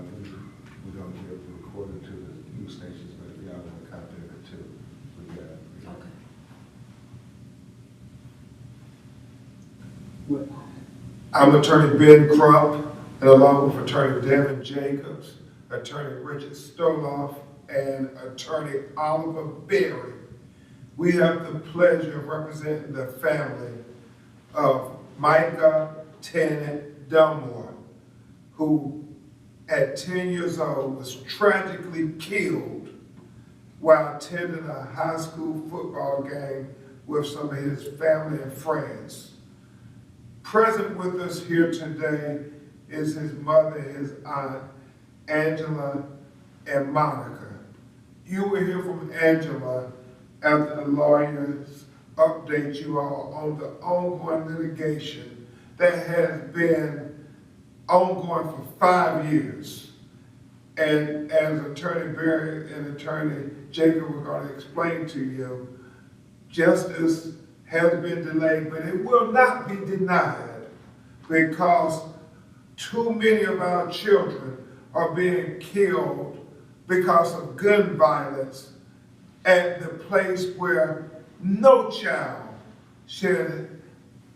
we're gonna give the recording to the news stations, but if y'all want a copy of it too, we got it. Okay. I'm Attorney Ben Crump, and along with Attorney Devin Jacobs, Attorney Richard Stoloff, and Attorney Oliver Berry, we have the pleasure of representing the family of Micah Tennant-Dunmore, who at 10 years old was tragically killed while attending a high school football game with some of his family and friends. Present with us here today is his mother, his aunt, Angela and Monica. You will hear from Angela after the lawyers update you all on the ongoing litigation that has been ongoing for 5 years. And as Attorney Berry and Attorney Jacob are going to explain to you, justice has been delayed, but it will not be denied because too many of our children are being killed because of gun violence at the place where no child should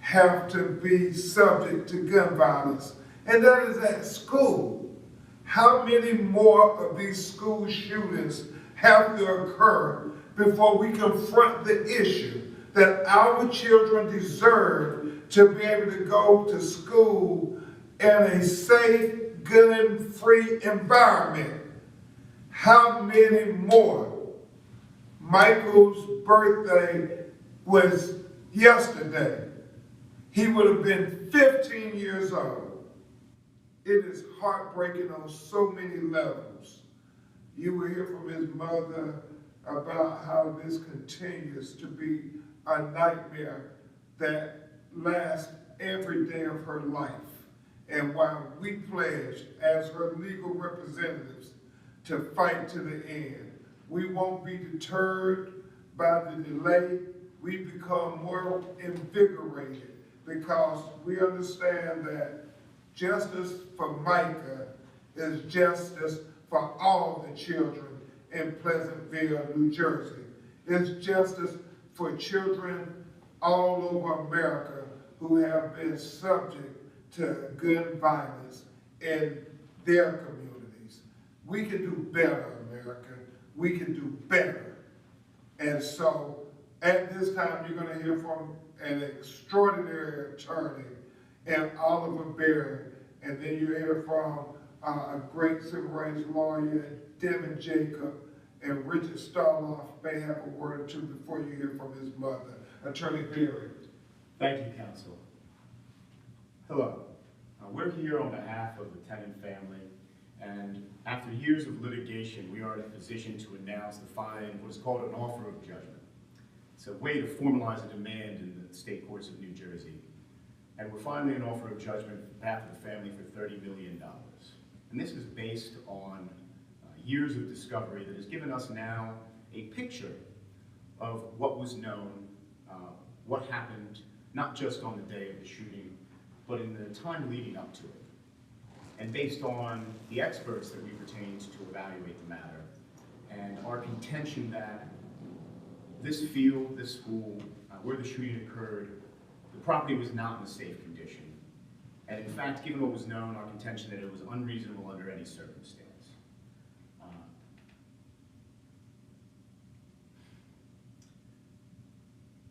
have to be subject to gun violence, and that is at school. How many more of these school shootings have to occur before we confront the issue that our children deserve to be able to go to school in a safe, gun-free environment? How many more? Michael's birthday was yesterday. He would have been 15 years old. It is heartbreaking on so many levels. You will hear from his mother about how this continues to be a nightmare that lasts every day of her life. And while we pledge as her legal representatives to fight to the end, we won't be deterred by the delay. We become more invigorated because we understand that justice for Micah is justice for all the children in Pleasantville, New Jersey. It's justice for children all over America who have been subject to gun violence in their communities. We can do better, America. We can do better. And so at this time, you're going to hear from an extraordinary attorney and Oliver Berry, and then you hear from a great civil rights lawyer, Devin Jacob, and Richard Stoloff may have a word or two before you hear from his mother. Attorney Berry. Thank you, counsel. Hello. We're here on behalf of the Tennant family, and after years of litigation, we are in a position to announce the filing of what is called an offer of judgment. It's a way to formalize a demand in the state courts of New Jersey. And we're filing an offer of judgment on behalf of the family for $30 million. And this is based on years of discovery that has given us now a picture of what was known, what happened, not just on the day of the shooting, but in the time leading up to it. And based on the experts that we've retained to evaluate the matter, and our contention that this field, this school, where the shooting occurred, the property was not in a safe condition. And in fact, given what was known, our contention that it was unreasonable under any circumstance.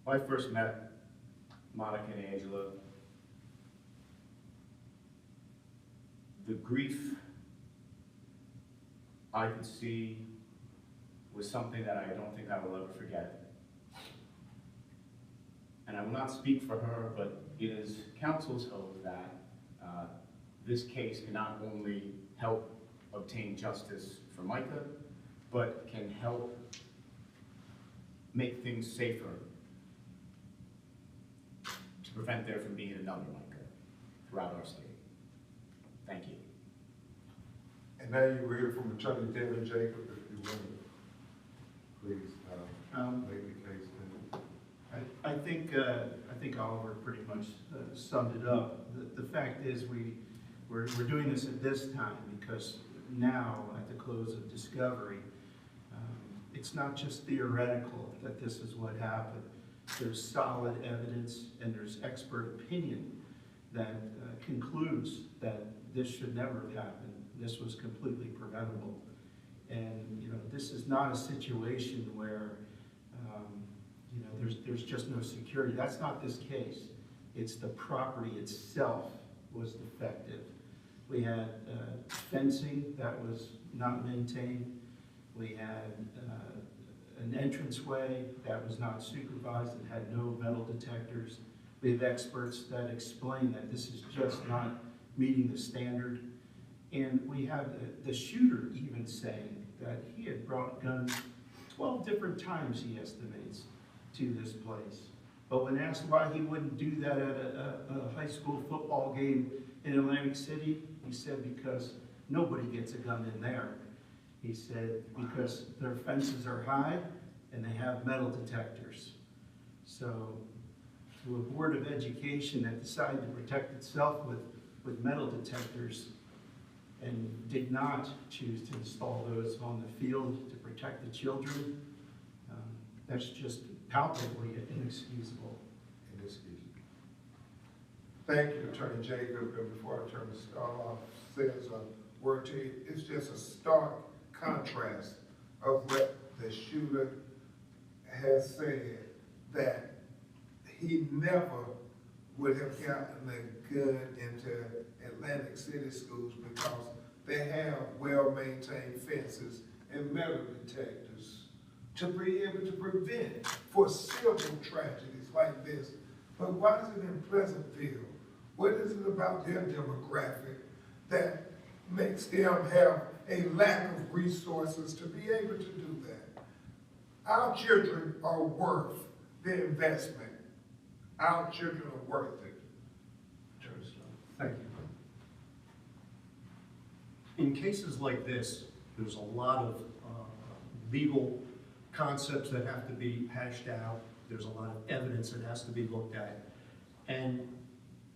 When I first met Monica and Angela, the grief I could see was something that I don't think I will ever forget. And I will not speak for her, but it is counsel's hope that this case can not only help obtain justice for Micah, but can help make things safer to prevent there from being another Micah throughout our state. Thank you. And now you will hear from Attorney Devin Jacob, if you will. Please, make the case. I think Oliver pretty much summed it up. The fact is we're doing this at this time because now at the close of discovery, it's not just theoretical that this is what happened. There's solid evidence and there's expert opinion that concludes that this should never have happened. This was completely preventable. And, you know, this is not a situation where, you know, there's just no security. That's not this case. It's the property itself was defective. We had fencing that was not maintained. We had an entranceway that was not supervised and had no metal detectors. We have experts that explain that this is just not meeting the standard. And we have the shooter even saying that he had brought guns 12 different times, he estimates, to this place. But when asked why he wouldn't do that at a high school football game in Atlantic City, he said because nobody gets a gun in there. He said because their fences are high and they have metal detectors. So to a board of education that decided to protect itself with metal detectors and did not choose to install those on the field to protect the children, that's just palpably inexcusable. Inexcusable. Thank you, Attorney Jacob. And before I turn the start off, says a word to you, it's just a stark contrast of what the shooter has said, that he never would have gotten a gun into Atlantic City schools because they have well-maintained fences and metal detectors to be able to prevent foreseeable tragedies like this. But why is it in Pleasantville? What is it about their demographic that makes them have a lack of resources to be able to do that? Our children are worth the investment. Our children are worth it. Thank you. In cases like this, there's a lot of legal concepts that have to be hashed out. There's a lot of evidence that has to be looked at. And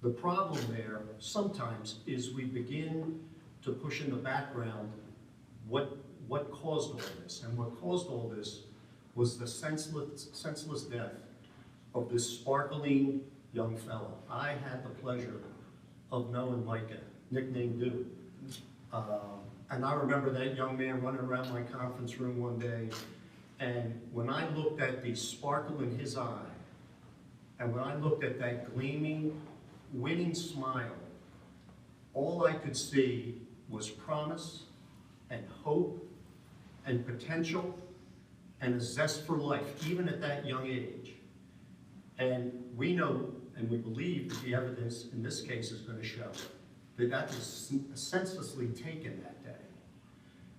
the problem there sometimes is we begin to push in the background what caused all this. And what caused all this was the senseless death of this sparkling young fellow. I had the pleasure of knowing Micah, nicknamed Dude. And I remember that young man running around my conference room one day, and when I looked at the sparkle in his eye, and when I looked at that gleaming, winning smile, all I could see was promise and hope and potential and a zest for life, even at that young age. And we know and we believe that the evidence in this case is going to show that that was senselessly taken that day.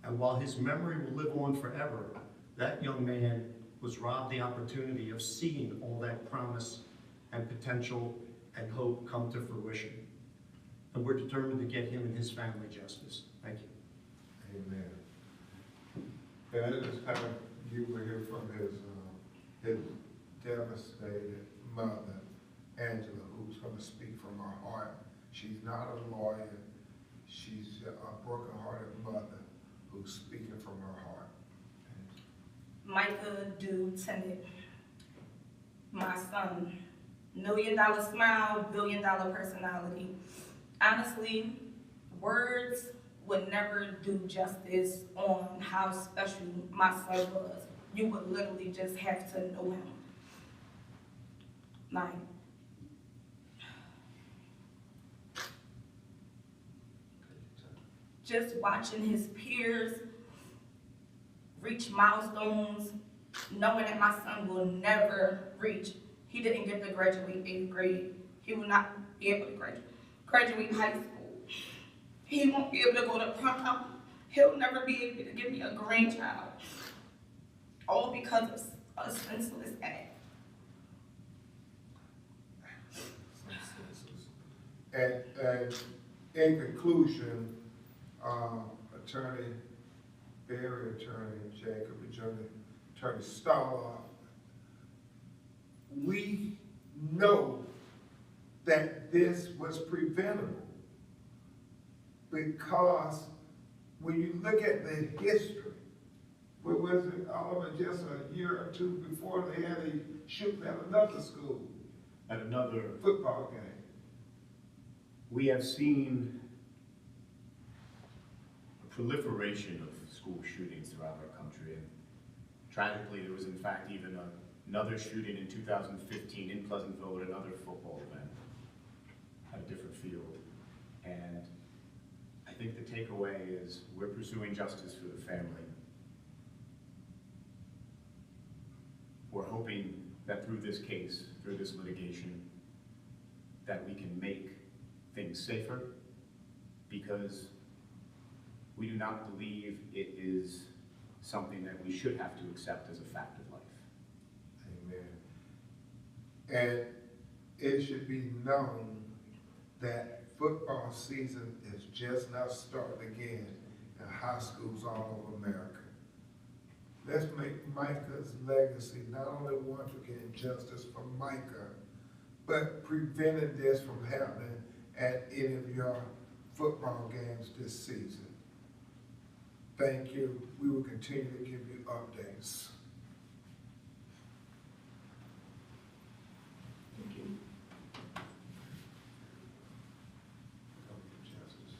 And while his memory will live on forever, that young man was robbed the opportunity of seeing all that promise and potential and hope come to fruition. And we're determined to get him and his family justice. Thank you. Amen. And it was kind of, you will hear from his devastated mother, Angela, who's going to speak from her heart. She's not a lawyer. She's a broken-hearted mother who's speaking from her heart. Micah Tennant, my son, $1 million smile, $1 billion personality. Honestly, words would never do justice on how special my son was. You would literally just have to know him. Like, just watching his peers reach milestones, knowing that my son will never reach. He didn't get to graduate 8th grade. He will not be able to graduate high school. He won't be able to go to Crump. He'll never be able to give me a grandchild. All because of a senseless act. And in conclusion, Attorney Berry, Attorney Jacob, Attorney Starloff, we know that this was preventable because when you look at the history, what was it, Oliver, just a year or two before they had a shooting at another school, At another, football game. we have seen a proliferation of school shootings throughout our country. And tragically, there was in fact even another shooting in 2015 in Pleasantville at another football event at a different field. And I think the takeaway is we're pursuing justice for the family. We're hoping that through this case, through this litigation, that we can make things safer, because we do not believe it is something that we should have to accept as a fact of life. Amen. And it should be known that football season is just now starting again in high schools all over America. Let's make Micah's legacy not only one for getting justice for Micah, but preventing this from happening at any of your football games this season. Thank you. We will continue to give you updates. Thank you. Justice.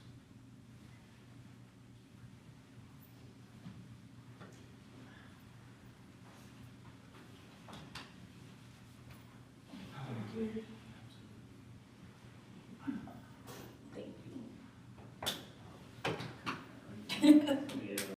Thank you.